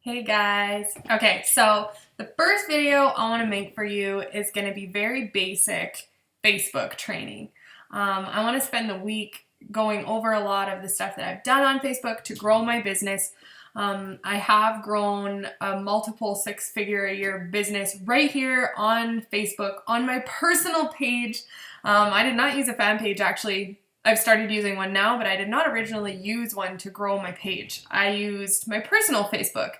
Hey guys. Okay, so the first video I want to make for you is going to be very basic Facebook training. I want to spend the week going over a lot of the stuff that I've done on Facebook to grow my business. I have grown a multiple six-figure-a-year business right here on Facebook on my personal page. I did not use a fan page actually. I've started using one now, but I did not originally use one to grow my page. I used my personal Facebook.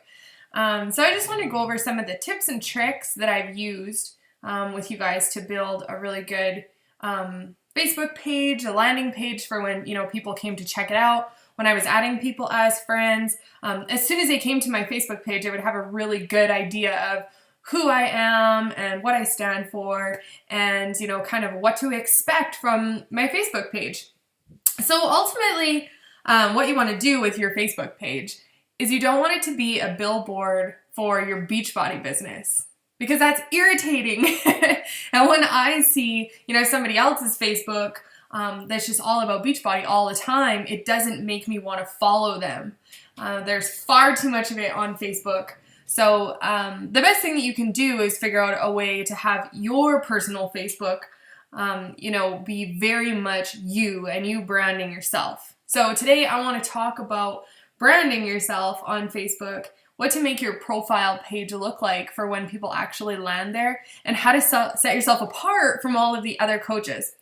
So I just want to go over some of the tips and tricks that I've used with you guys to build a really good Facebook page, a landing page for when people came to check it out. When I was adding people as friends, as soon as they came to my Facebook page, I would have a really good idea of who I am and what I stand for, and kind of what to expect from my Facebook page. So ultimately, what you want to do with your Facebook page is you don't want it to be a billboard for your Beachbody business, because that's irritating. And when I see, somebody else's Facebook that's just all about Beachbody all the time, it doesn't make me want to follow them. There's far too much of it on Facebook. So the best thing that you can do is figure out a way to have your personal Facebook, be very much you and you branding yourself. So today I want to talk about branding yourself on Facebook, what to make your profile page look like for when people actually land there, and how to set yourself apart from all of the other coaches.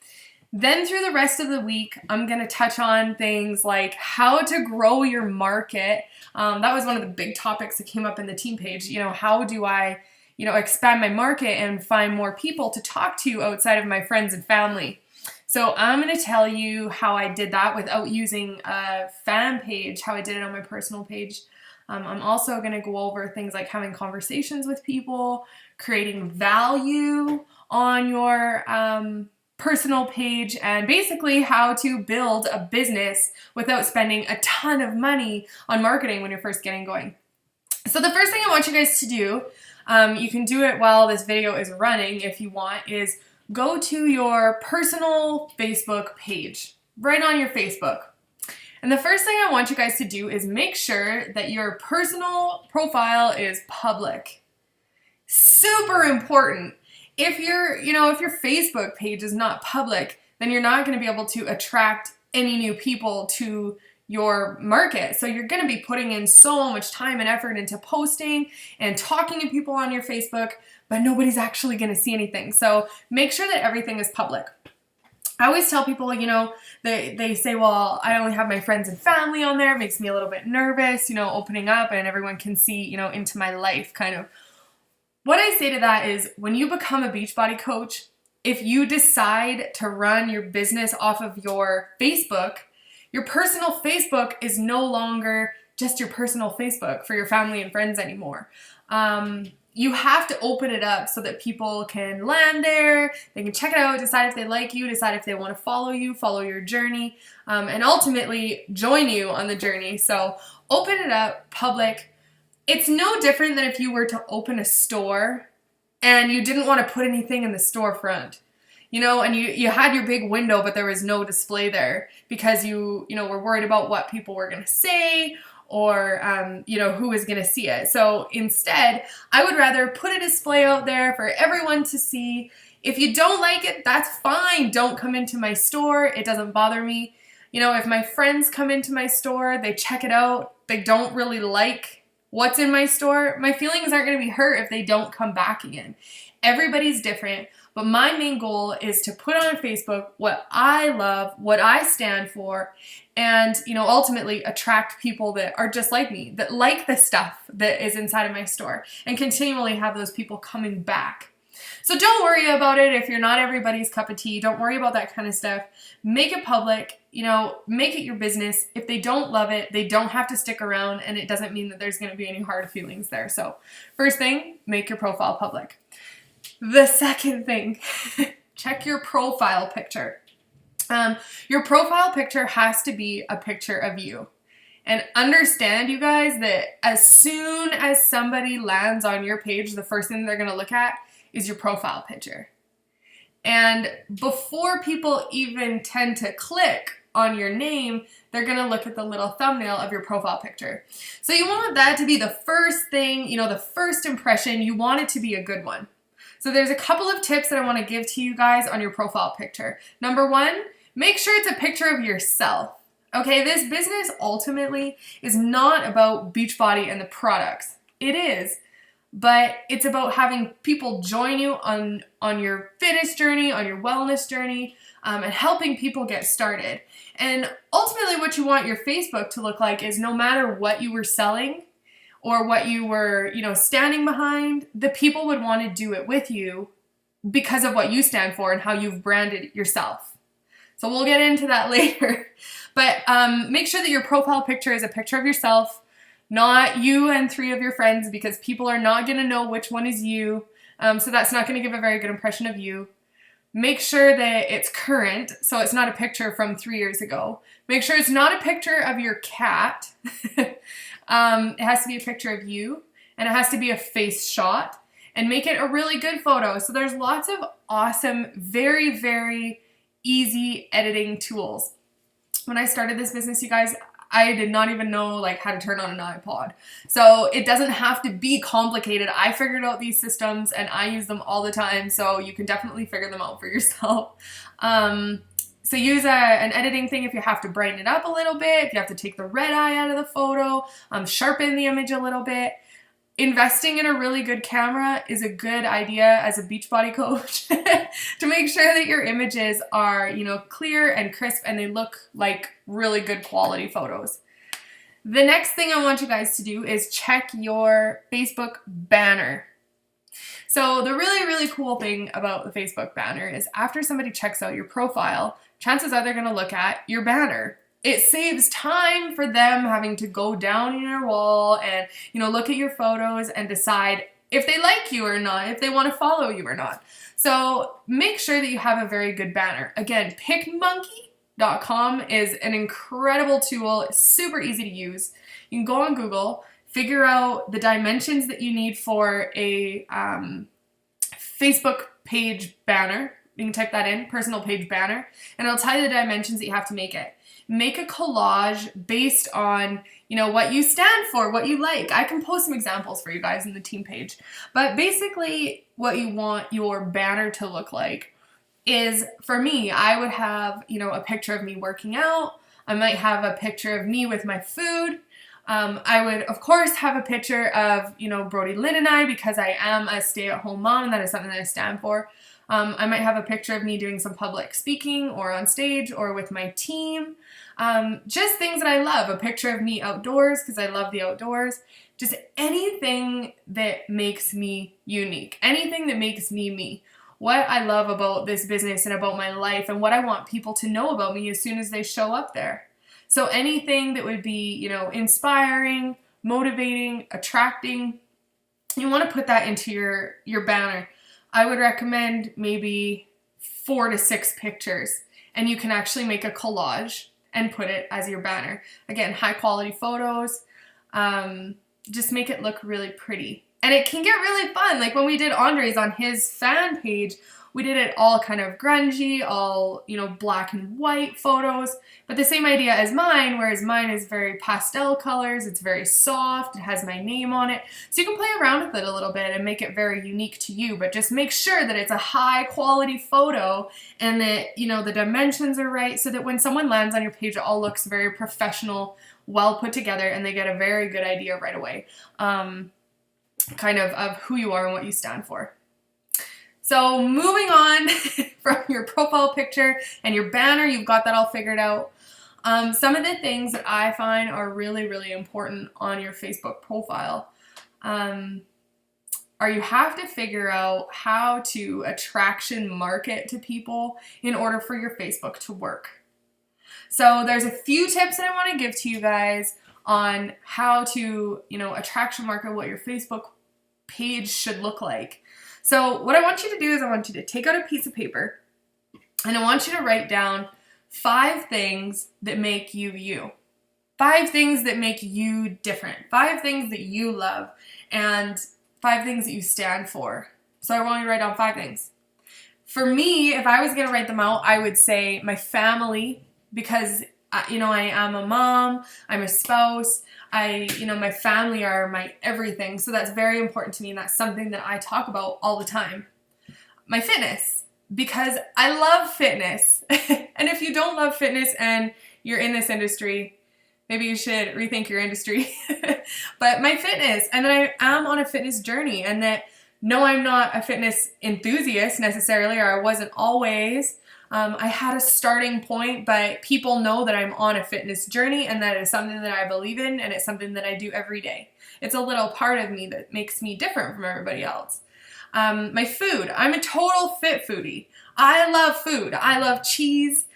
Then through the rest of the week, I'm going to touch on things like how to grow your market. That was one of the big topics that came up in the team page. How do I, expand my market and find more people to talk to outside of my friends and family? So I'm going to tell you how I did that without using a fan page, how I did it on my personal page. I'm also going to go over things like having conversations with people, creating value on your personal page, and basically how to build a business without spending a ton of money on marketing when you're first getting going. So the first thing I want you guys to do, you can do it while this video is running if you want, is go to your personal Facebook page, right on your Facebook. And the first thing I want you guys to do is make sure that your personal profile is public. Super important. If your Facebook page is not public, then you're not going to be able to attract any new people to your market. So you're going to be putting in so much time and effort into posting and talking to people on your Facebook, but nobody's actually going to see anything. So make sure that everything is public. I always tell people, they say, well, I only have my friends and family on there. It makes me a little bit nervous, opening up and everyone can see, into my life kind of. What I say to that is, when you become a Beachbody coach, if you decide to run your business off of your Facebook, your personal Facebook is no longer just your personal Facebook for your family and friends anymore. You have to open it up so that people can land there, they can check it out, decide if they like you, decide if they want to follow you, follow your journey, and ultimately join you on the journey. So open it up, public. It's no different than if you were to open a store and you didn't want to put anything in the storefront, and you had your big window, but there was no display there because you were worried about what people were going to say, or who was going to see it. So instead, I would rather put a display out there for everyone to see. If you don't like it, that's fine. Don't come into my store. It doesn't bother me. If my friends come into my store, they check it out, they don't really like what's in my store, my feelings aren't going to be hurt if they don't come back again. Everybody's different, but my main goal is to put on Facebook what I love, what I stand for, and ultimately attract people that are just like me, that like the stuff that is inside of my store, and continually have those people coming back. So don't worry about it if you're not everybody's cup of tea. Don't worry about that kind of stuff. Make it public, make it your business. If they don't love it, they don't have to stick around, and it doesn't mean that there's going to be any hard feelings there. So first thing, make your profile public. The second thing, check your profile picture. Your profile picture has to be a picture of you. And understand, you guys, that as soon as somebody lands on your page, the first thing they're going to look at is your profile picture. And before people even tend to click on your name, they're going to look at the little thumbnail of your profile picture. So you want that to be the first thing, you know, the first impression. You want it to be a good one. So there's a couple of tips that I want to give to you guys on your profile picture. Number one, make sure it's a picture of yourself. Okay, this business ultimately is not about Beachbody and the products. It is, but it's about having people join you on your fitness journey, on your wellness journey, and helping people get started. And ultimately what you want your Facebook to look like is no matter what you were selling or what you were, you know, standing behind, the people would want to do it with you because of what you stand for and how you've branded yourself. So we'll get into that later. But make sure that your profile picture is a picture of yourself, not you and 3 of your friends, because people are not going to know which one is you. So that's not going to give a very good impression of you. Make sure that it's current, so it's not a picture from 3 years ago. Make sure it's not a picture of your cat. It has to be a picture of you, and it has to be a face shot, and make it a really good photo. So there's lots of awesome, very, very easy editing tools. When I started this business, you guys, I did not even know like how to turn on an iPod. So it doesn't have to be complicated. I figured out these systems and I use them all the time. So you can definitely figure them out for yourself. So use an editing thing if you have to brighten it up a little bit, if you have to take the red eye out of the photo, sharpen the image a little bit. Investing in a really good camera is a good idea as a Beachbody coach to make sure that your images are, you know, clear and crisp and they look like really good quality photos. The next thing I want you guys to do is check your Facebook banner. So the really, really cool thing about the Facebook banner is after somebody checks out your profile, chances are they're going to look at your banner. It saves time for them having to go down in your wall and, you know, look at your photos and decide if they like you or not, if they want to follow you or not. So make sure that you have a very good banner. Again, PicMonkey.com is an incredible tool. It's super easy to use. You can go on Google, figure out the dimensions that you need for a Facebook page banner. You can type that in, personal page banner, and it'll tell you the dimensions that you have to make it. Make a collage based on, you know, what you stand for, what you like. I can post some examples for you guys in the team page. But basically what you want your banner to look like is, for me, I would have, you know, a picture of me working out. I might have a picture of me with my food. I would, of course, have a picture of, you know, Brody Lynn and I, because I am a stay-at-home mom and that is something that I stand for. I might have a picture of me doing some public speaking or on stage or with my team. Just things that I love. A picture of me outdoors because I love the outdoors. Just anything that makes me unique. Anything that makes me me. What I love about this business and about my life and what I want people to know about me as soon as they show up there. So anything that would be, you know, inspiring, motivating, attracting, you want to put that into your banner. I would recommend maybe 4 to 6 pictures, and you can actually make a collage and put it as your banner. Again, high quality photos, just make it look really pretty. And it can get really fun. Like when we did Andre's on his fan page, we did it all kind of grungy, all, you know, black and white photos, but the same idea as mine, whereas mine is very pastel colors, it's very soft, it has my name on it. So you can play around with it a little bit and make it very unique to you, but just make sure that it's a high quality photo and that, you know, the dimensions are right so that when someone lands on your page, it all looks very professional, well put together, and they get a very good idea right away, kind of who you are and what you stand for. So moving on from your profile picture and your banner, you've got that all figured out. Some of the things that I find are really, really important on your Facebook profile are you have to figure out how to attraction market to people in order for your Facebook to work. So there's a few tips that I want to give to you guys on how to, you know, attraction market, what your Facebook page should look like. So what I want you to do is I want you to take out a piece of paper and I want you to write down 5 things that make you you. 5 things that make you different. 5 things that you love and 5 things that you stand for. So I want you to write down 5 things. For me, if I was going to write them out, I would say my family because I am a mom, I'm a spouse, my family are my everything. So that's very important to me, and that's something that I talk about all the time. My fitness, because I love fitness. And if you don't love fitness and you're in this industry, maybe you should rethink your industry. But my fitness, and that I am on a fitness journey, and that no, I'm not a fitness enthusiast necessarily, or I wasn't always. I had a starting point, but people know that I'm on a fitness journey, and that is something that I believe in, and it's something that I do every day. It's a little part of me that makes me different from everybody else. My food, I'm a total fit foodie. I love food. I love cheese.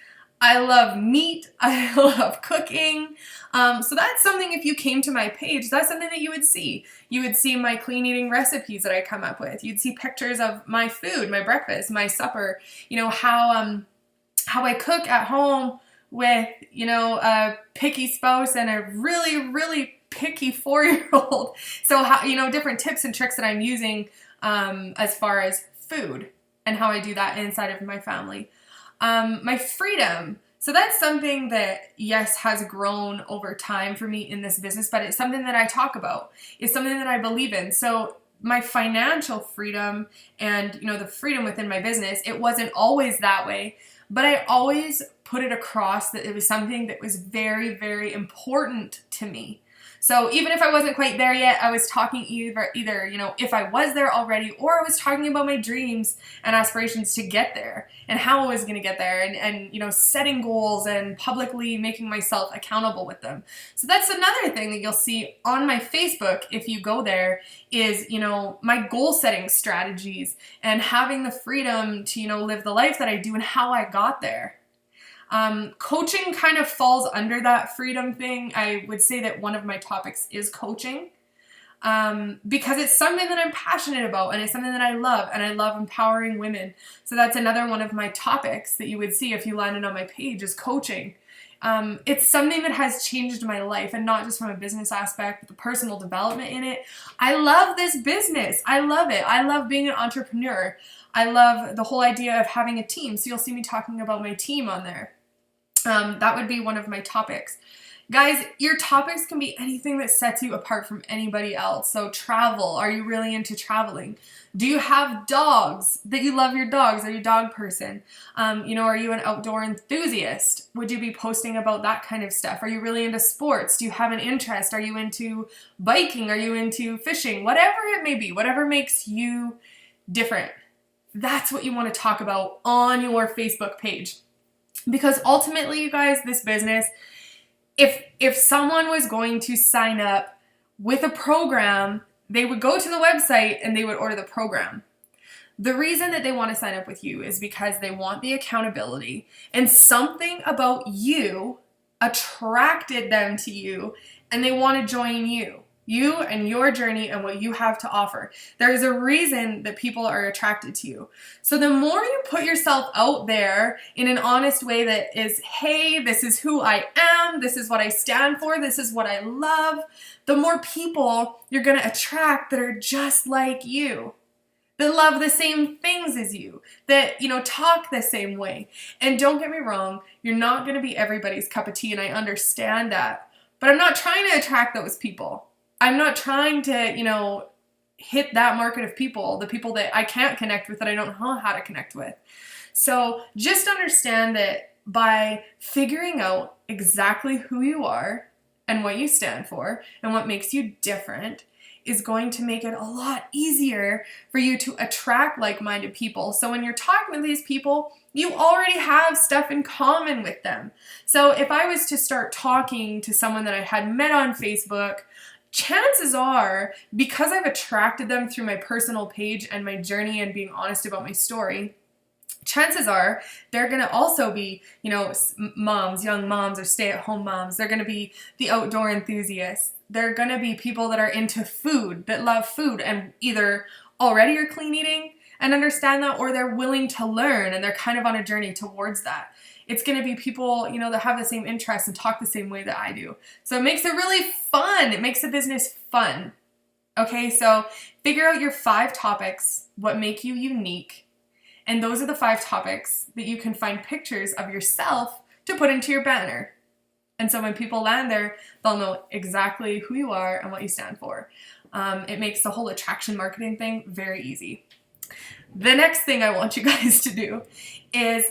I love meat. I love cooking. So that's something, if you came to my page, that's something that you would see. You would see my clean eating recipes that I come up with. You'd see pictures of my food, my breakfast, my supper, how I cook at home with, a picky spouse and a really, really picky 4-year-old. So how, different tips and tricks that I'm using as far as food and how I do that inside of my family. My freedom. So that's something that, yes, has grown over time for me in this business, but it's something that I talk about. It's something that I believe in. So my financial freedom and, the freedom within my business, it wasn't always that way, but I always put it across that it was something that was very, very important to me. So even if I wasn't quite there yet, I was talking either, if I was there already, or I was talking about my dreams and aspirations to get there and how I was going to get there, and setting goals and publicly making myself accountable with them. So that's another thing that you'll see on my Facebook if you go there is, my goal setting strategies and having the freedom to, live the life that I do and how I got there. Coaching kind of falls under that freedom thing. I would say that one of my topics is coaching, because it's something that I'm passionate about, and it's something that I love, and I love empowering women. So that's another one of my topics that you would see if you landed on my page is coaching. It's something that has changed my life, and not just from a business aspect, but the personal development in it. I love this business. I love it. I love being an entrepreneur. I love the whole idea of having a team. So you'll see me talking about my team on there. That would be one of my topics. Guys, your topics can be anything that sets you apart from anybody else. So travel. Are you really into traveling? Do you have dogs that you love your dogs? Are you a dog person? Are you an outdoor enthusiast? Would you be posting about that kind of stuff? Are you really into sports? Do you have an interest? Are you into biking? Are you into fishing? Whatever it may be, whatever makes you different. That's what you want to talk about on your Facebook page. Because ultimately, you guys, this business, if someone was going to sign up with a program, they would go to the website and they would order the program. The reason that they want to sign up with you is because they want the accountability, and something about you attracted them to you, and they want to join you and your journey and what you have to offer. There's a reason that people are attracted to you. So the more you put yourself out there in an honest way that is, hey, this is who I am, this is what I stand for, this is what I love, the more people you're going to attract that are just like you, that love the same things as you, that, talk the same way. And don't get me wrong, you're not going to be everybody's cup of tea, and I understand that. But I'm not trying to attract those people. I'm not trying to, hit that market of people, the people that I can't connect with, that I don't know how to connect with. So just understand that by figuring out exactly who you are and what you stand for and what makes you different is going to make it a lot easier for you to attract like-minded people. So when you're talking to these people, you already have stuff in common with them. So if I was to start talking to someone that I had met on Facebook, chances are, because I've attracted them through my personal page and my journey and being honest about my story, chances are they're going to also be, moms, young moms, or stay-at-home moms. They're going to be the outdoor enthusiasts. They're going to be people that are into food, that love food, and either already are clean eating and understand that, or they're willing to learn and they're kind of on a journey towards that. It's going to be people, that have the same interests and talk the same way that I do. So it makes it really fun. It makes the business fun. Okay, so figure out your 5 topics, what make you unique. And those are the 5 topics that you can find pictures of yourself to put into your banner. And so when people land there, they'll know exactly who you are and what you stand for. It makes the whole attraction marketing thing very easy. The next thing I want you guys to do is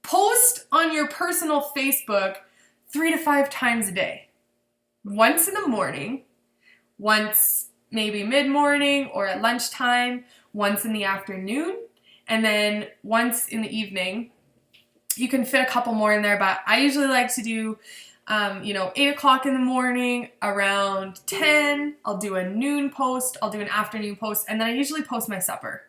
post on your personal Facebook 3 to 5 times a day. Once in the morning, once maybe mid-morning or at lunchtime, once in the afternoon, and then once in the evening. You can fit a couple more in there, but I usually like to do 8 o'clock in the morning, around 10, I'll do a noon post, I'll do an afternoon post, and then I usually post my supper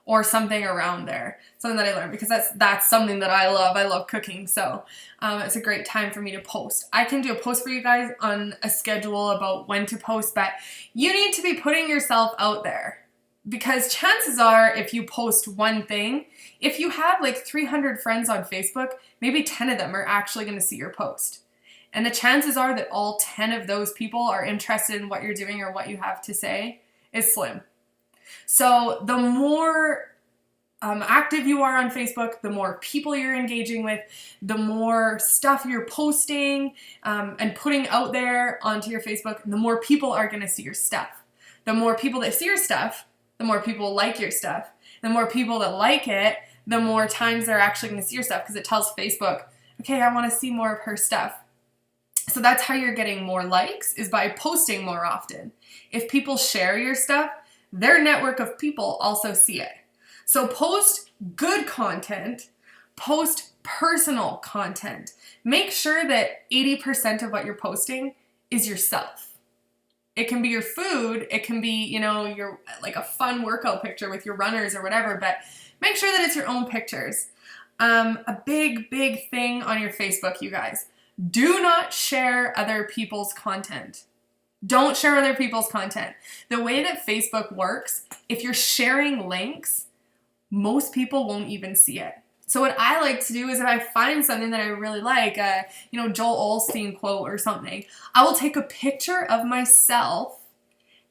or something around there, something that I learned, because that's something that I love. I love cooking, so it's a great time for me to post. I can do a post for you guys on a schedule about when to post, but you need to be putting yourself out there. Because chances are, if you post one thing, if you have like 300 friends on Facebook, maybe 10 of them are actually going to see your post. And the chances are that all 10 of those people are interested in what you're doing or what you have to say is slim. So the more active you are on Facebook, the more people you're engaging with, the more stuff you're posting and putting out there onto your Facebook, the more people are going to see your stuff. The more people that see your stuff, the more people like your stuff. The more people that like it, the more times they're actually going to see your stuff, because it tells Facebook, okay, I want to see more of her stuff. So that's how you're getting more likes, is by posting more often. If people share your stuff, their network of people also see it. So post good content, post personal content. Make sure that 80% of what you're posting is yourself. It can be your food, it can be, your like a fun workout picture with your runners or whatever, but make sure that it's your own pictures. A big thing on your Facebook, you guys. Do not share other people's content. Don't share other people's content. The way that Facebook works, if you're sharing links, most people won't even see it. So what I like to do is, if I find something that I really like, Joel Osteen quote or something, I will take a picture of myself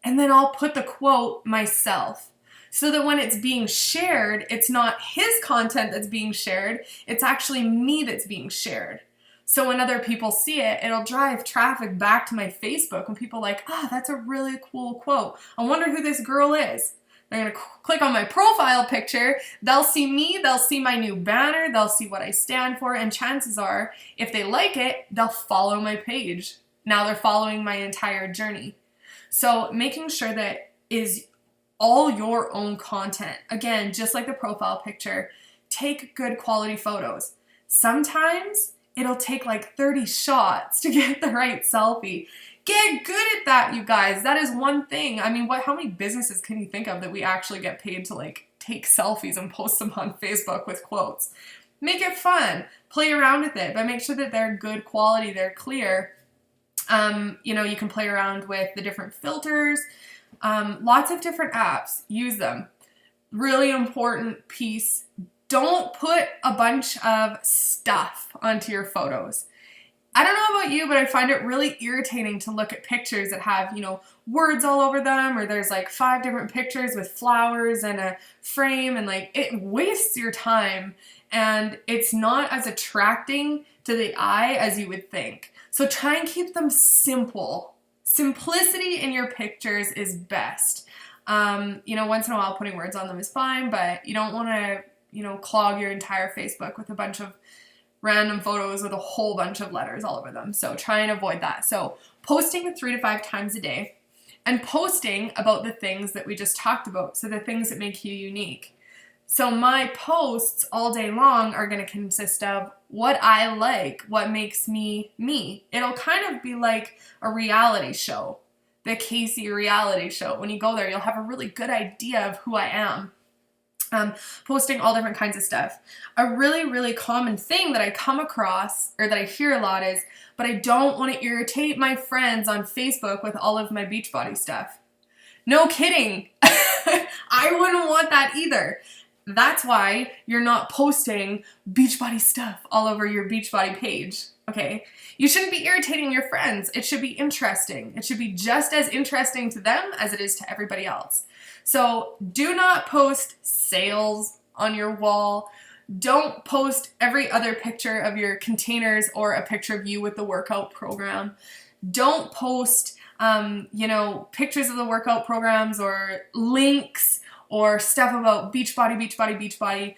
and then I'll put the quote myself. So that when it's being shared, it's not his content that's being shared, it's actually me that's being shared. So when other people see it, it'll drive traffic back to my Facebook when people are like, that's a really cool quote. I wonder who this girl is. They're going to click on my profile picture, they'll see me, they'll see my new banner, they'll see what I stand for, and chances are, if they like it, they'll follow my page. Now they're following my entire journey. So making sure that is all your own content. Again, just like the profile picture, take good quality photos. Sometimes it'll take like 30 shots to get the right selfie. Get good at that, you guys. That is one thing. I mean, how many businesses can you think of that we actually get paid to like take selfies and post them on Facebook with quotes? Make it fun. Play around with it, but make sure that they're good quality, they're clear. You can play around with the different filters. Lots of different apps. Use them. Really important piece. Don't put a bunch of stuff onto your photos. I don't know about you, but I find it really irritating to look at pictures that have, words all over them, or there's like 5 different pictures with flowers and a frame, and like it wastes your time and it's not as attracting to the eye as you would think. So try and keep them simple. Simplicity in your pictures is best. Once in a while putting words on them is fine, but you don't want to, clog your entire Facebook with a bunch of random photos with a whole bunch of letters all over them. So try and avoid that. So posting 3 to 5 times a day, and posting about the things that we just talked about. So the things that make you unique. So my posts all day long are going to consist of what I like, what makes me me. It'll kind of be like a reality show, the Casey reality show. When you go there, you'll have a really good idea of who I am. Posting all different kinds of stuff. A really, really common thing that I come across, or that I hear a lot, is, but I don't want to irritate my friends on Facebook with all of my Beachbody stuff. No kidding. I wouldn't want that either. That's why you're not posting Beachbody stuff all over your Beachbody page. Okay? You shouldn't be irritating your friends. It should be interesting. It should be just as interesting to them as it is to everybody else. So do not post sales on your wall. Don't post every other picture of your containers or a picture of you with the workout program. Don't post, pictures of the workout programs or links or stuff about Beachbody,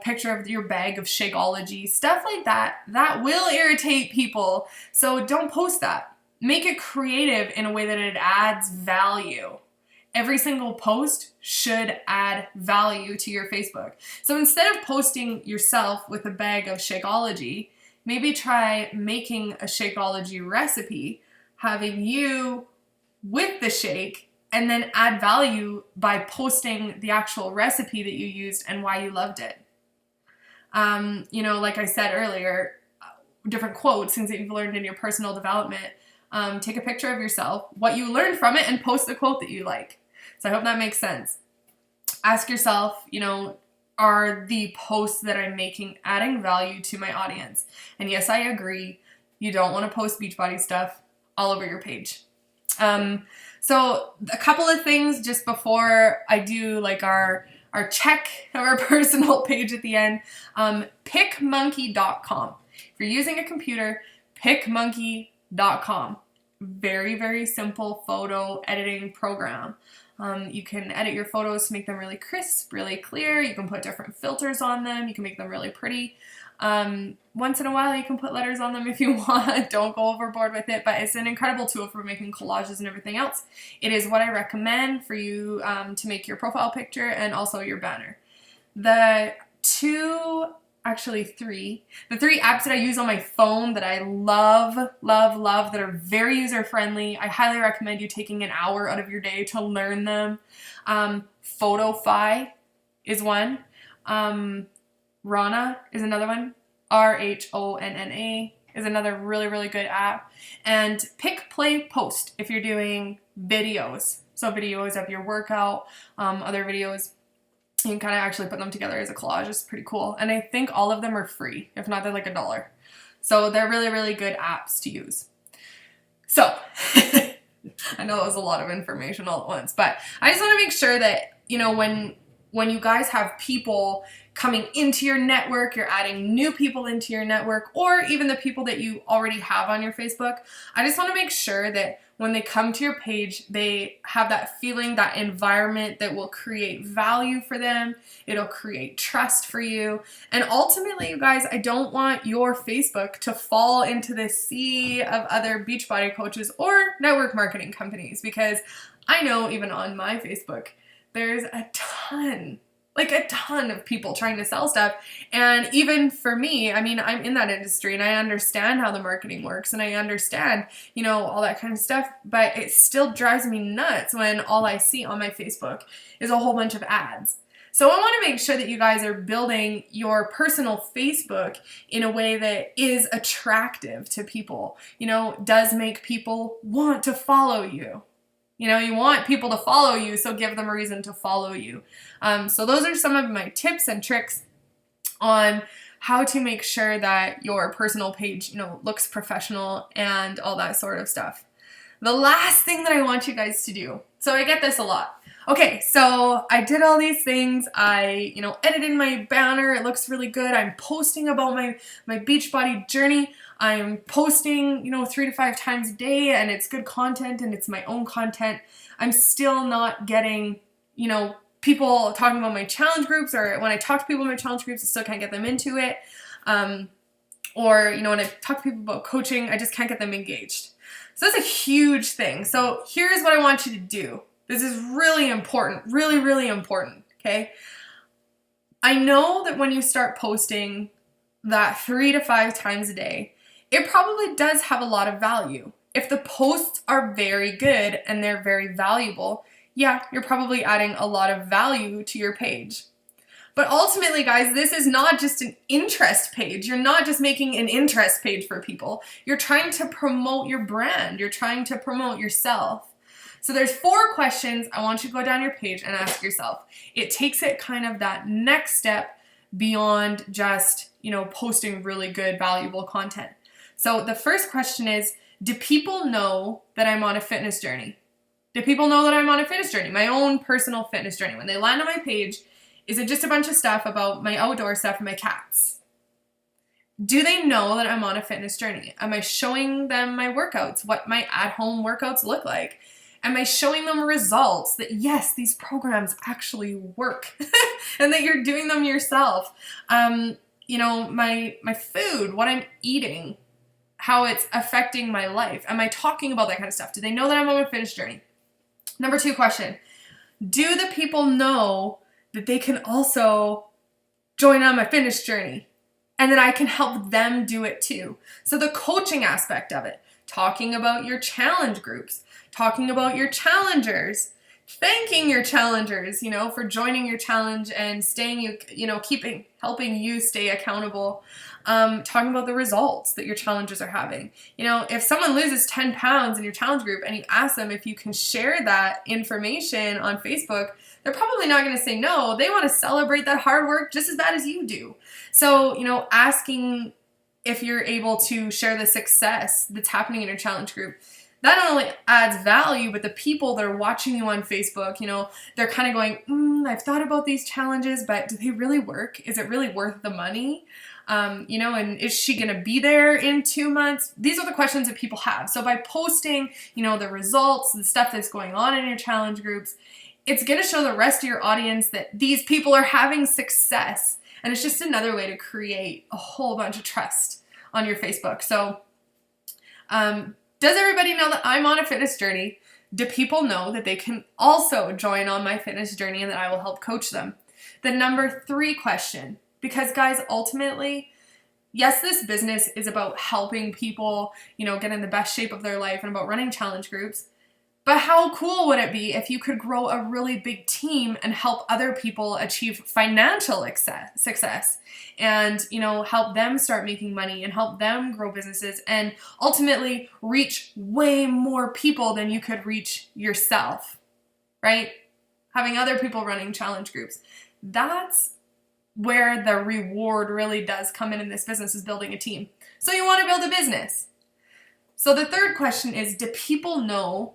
picture of your bag of Shakeology, stuff like that. That will irritate people. So don't post that. Make it creative in a way that it adds value. Every single post should add value to your Facebook. So instead of posting yourself with a bag of Shakeology, maybe try making a Shakeology recipe, having you with the shake, and then add value by posting the actual recipe that you used and why you loved it. Like I said earlier, different quotes, things that you've learned in your personal development. Take a picture of yourself, what you learned from it, and post the quote that you like. So I hope that makes sense. Ask yourself, are the posts that I'm making adding value to my audience? And yes, I agree. You don't want to post Beachbody stuff all over your page. So a couple of things just before I do like our check of our personal page at the end. PicMonkey.com. If you're using a computer, PicMonkey.com. Very, very simple photo editing program. You can edit your photos to make them really crisp, really clear. You can put different filters on them. You can make them really pretty. Once in a while, you can put letters on them if you want. Don't go overboard with it, but it's an incredible tool for making collages and everything else. It is what I recommend for you to make your profile picture and also your banner. The three apps that I use on my phone that I love, that are very user-friendly. I highly recommend you taking an hour out of your day to learn them. Photofy is one. Rhonna is another one. RHONNA is another really, really good app. And Pick, Play, Post if you're doing videos. So videos of your workout, other videos. You can kind of actually put them together as a collage. It's pretty cool. And I think all of them are free. If not, they're like $1. So they're really, really good apps to use. So I know that was a lot of information all at once, but I just want to make sure that, when you guys have people coming into your network, you're adding new people into your network, or even the people that you already have on your Facebook, I just want to make sure that when they come to your page, they have that feeling, that environment that will create value for them. It'll create trust for you. And ultimately, you guys, I don't want your Facebook to fall into the sea of other Beachbody coaches or network marketing companies, because I know even on my Facebook, there's a ton of people trying to sell stuff. And even for me, I'm in that industry and I understand how the marketing works and I understand, all that kind of stuff, but it still drives me nuts when all I see on my Facebook is a whole bunch of ads. So I want to make sure that you guys are building your personal Facebook in a way that is attractive to people, does make people want to follow you. You want people to follow you, so give them a reason to follow you. So those are some of my tips and tricks on how to make sure that your personal page, looks professional and all that sort of stuff. The last thing that I want you guys to do, so I get this a lot. Okay, so I did all these things. I, edited my banner. It looks really good. I'm posting about my Beachbody journey. I'm posting, 3 to 5 times a day, and it's good content and it's my own content. I'm still not getting, people talking about my challenge groups, or when I talk to people in my challenge groups, I still can't get them into it. Or, when I talk to people about coaching, I just can't get them engaged. So that's a huge thing. So here's what I want you to do. This is really important, really, really important, okay? I know that when you start posting that 3 to 5 times a day, it probably does have a lot of value. If the posts are very good and they're very valuable, yeah, you're probably adding a lot of value to your page. But ultimately, guys, this is not just an interest page. You're not just making an interest page for people. You're trying to promote your brand. You're trying to promote yourself. So there's 4 questions I want you to go down your page and ask yourself. It takes it kind of that next step beyond just, posting really good, valuable content. So the first question is, do people know that I'm on a fitness journey? Do people know that I'm on a fitness journey, my own personal fitness journey? When they land on my page, Is it just a bunch of stuff about my outdoor stuff and my cats? Do they know that I'm on a fitness journey? Am I showing them my workouts, what my at-home workouts look like? Am I showing them results that, yes, these programs actually work and that you're doing them yourself? My food, what I'm eating, how it's affecting my life. Am I talking about that kind of stuff? Do they know that I'm on a fitness journey? Number 2 question, do the people know that they can also join on my fitness journey and that I can help them do it too? So the coaching aspect of it, talking about your challenge groups, talking about your challengers, thanking your challengers, for joining your challenge and staying, helping you stay accountable. Talking about the results that your challengers are having. If someone loses 10 pounds in your challenge group and you ask them if you can share that information on Facebook, they're probably not going to say no. They want to celebrate that hard work just as bad as you do. So, asking if you're able to share the success that's happening in your challenge group, that not only adds value, but the people that are watching you on Facebook, they're kind of going, I've thought about these challenges, but do they really work? Is it really worth the money? And is she going to be there in 2 months? These are the questions that people have. So by posting, the results, the stuff that's going on in your challenge groups, it's going to show the rest of your audience that these people are having success. And it's just another way to create a whole bunch of trust on your Facebook. So, does everybody know that I'm on a fitness journey? Do people know that they can also join on my fitness journey and that I will help coach them? The number 3 question, because guys, ultimately, yes, this business is about helping people, get in the best shape of their life and about running challenge groups. But how cool would it be if you could grow a really big team and help other people achieve financial success and, help them start making money and help them grow businesses and ultimately reach way more people than you could reach yourself, right? Having other people running challenge groups. That's where the reward really does come in this business, is building a team. So you want to build a business. So the 3rd question is, do people know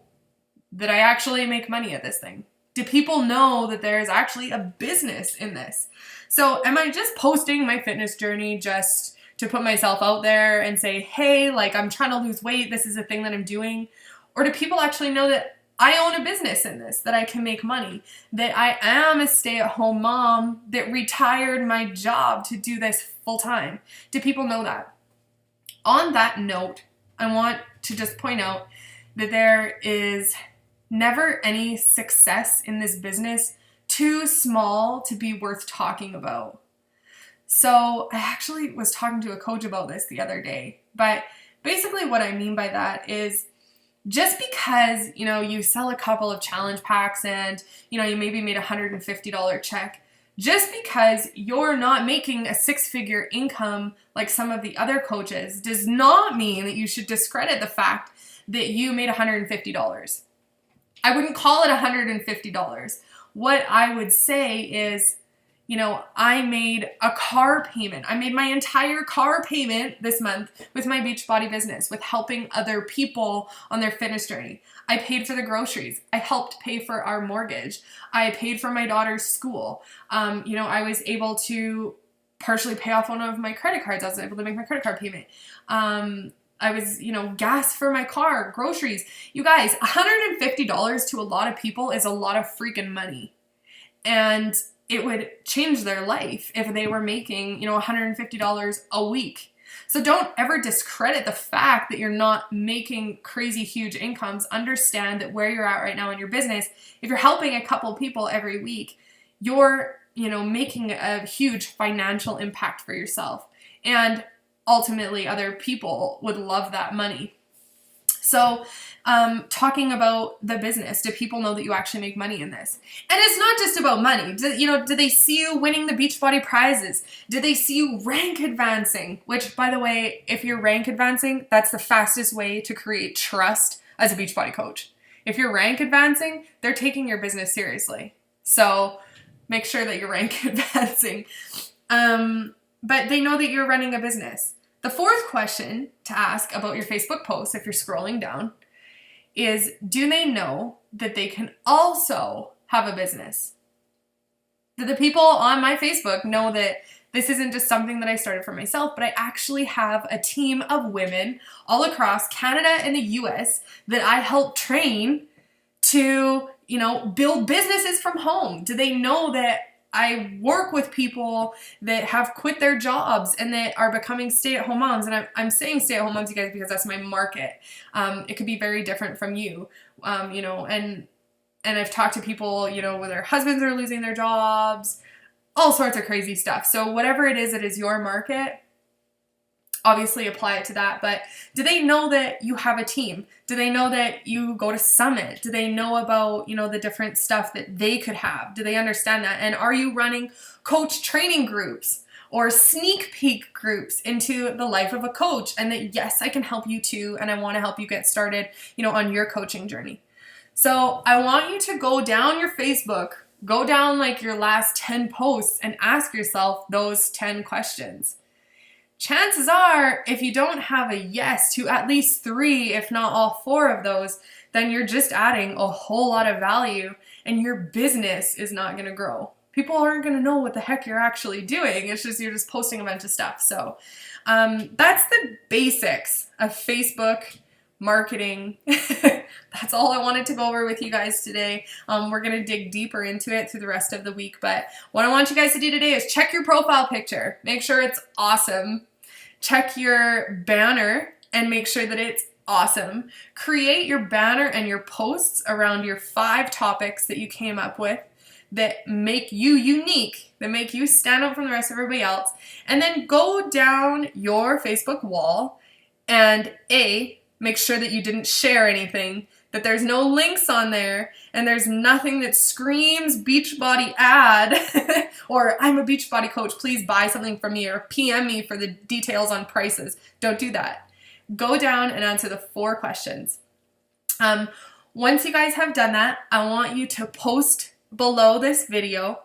that I actually make money at this thing? Do people know that there's actually a business in this? So am I just posting my fitness journey just to put myself out there and say, hey, I'm trying to lose weight, this is a thing that I'm doing? Or do people actually know that I own a business in this, that I can make money, that I am a stay-at-home mom that retired my job to do this full time? Do people know that? On that note, I want to just point out that there is never any success in this business too small to be worth talking about. So I actually was talking to a coach about this the other day, but basically what I mean by that is, just because, you sell a couple of challenge packs and, you maybe made a $150 check, just because you're not making a 6-figure income like some of the other coaches does not mean that you should discredit the fact that you made $150. I wouldn't call it $150. What I would say is, I made a car payment. I made my entire car payment this month with my Beachbody business, with helping other people on their fitness journey. I paid for the groceries. I helped pay for our mortgage. I paid for my daughter's school. I was able to partially pay off one of my credit cards. I was able to make my credit card payment. I was, gas for my car, groceries. You guys, $150 to a lot of people is a lot of freaking money. And it would change their life if they were making, $150 a week. So don't ever discredit the fact that you're not making crazy huge incomes. Understand that where you're at right now in your business, if you're helping a couple people every week, you're, making a huge financial impact for yourself. And ultimately, other people would love that money. So, talking about the business, do people know that you actually make money in this? And it's not just about money. Do they see you winning the Beachbody prizes? Do they see you rank advancing? Which, by the way, if you're rank advancing, that's the fastest way to create trust as a Beachbody coach. If you're rank advancing, they're taking your business seriously. So make sure that you're rank advancing. But they know that you're running a business. The 4th question to ask about your Facebook posts, if you're scrolling down, is, do they know that they can also have a business? the people on my Facebook know that this isn't just something that I started for myself, but I actually have a team of women all across Canada and the US that I help train to, build businesses from home. Do they know that I work with people that have quit their jobs and that are becoming stay-at-home moms? And I'm saying stay-at-home moms, you guys, because that's my market. It could be very different from you, and I've talked to people, where their husbands are losing their jobs, all sorts of crazy stuff. So whatever it is your market, obviously apply it to that. But do they know that you have a team? Do they know that you go to Summit? Do they know about, the different stuff that they could have? Do they understand that? And are you running coach training groups or sneak peek groups into the life of a coach? And that, yes, I can help you too. And I want to help you get started, on your coaching journey. So I want you to go down your Facebook, go down like your last 10 posts and ask yourself those 10 questions. Chances are, if you don't have a yes to at least 3, if not all 4 of those, then you're just adding a whole lot of value and your business is not going to grow. People aren't going to know what the heck you're actually doing. It's just, you're just posting a bunch of stuff. So that's the basics of Facebook marketing. That's all I wanted to go over with you guys today. We're going to dig deeper into it through the rest of the week. But what I want you guys to do today is check your profile picture. Make sure it's awesome. Check your banner and make sure that it's awesome. Create your banner and your posts around your 5 topics that you came up with that make you unique, that make you stand out from the rest of everybody else. And then go down your Facebook wall and make sure that you didn't share anything, that there's no links on there, and there's nothing that screams Beachbody ad or I'm a Beachbody coach, please buy something from me, or PM me for the details on prices. Don't do that. Go down and answer the 4 questions. Once you guys have done that, I want you to post below this video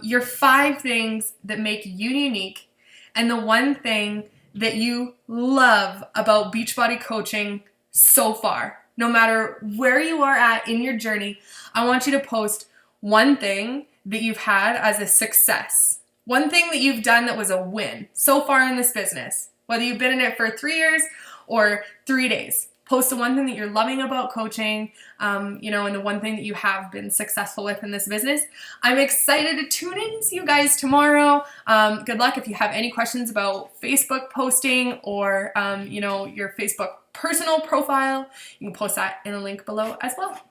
your 5 things that make you unique and the 1 thing that you love about Beachbody coaching so far. No matter where you are at in your journey, I want you to post 1 thing that you've had as a success. 1 thing that you've done that was a win so far in this business. Whether you've been in it for 3 years or 3 days. Post the 1 thing that you're loving about coaching, and the 1 thing that you have been successful with in this business. I'm excited to tune in and see you guys tomorrow. Good luck. If you have any questions about Facebook posting or, your Facebook personal profile, you can post that in the link below as well.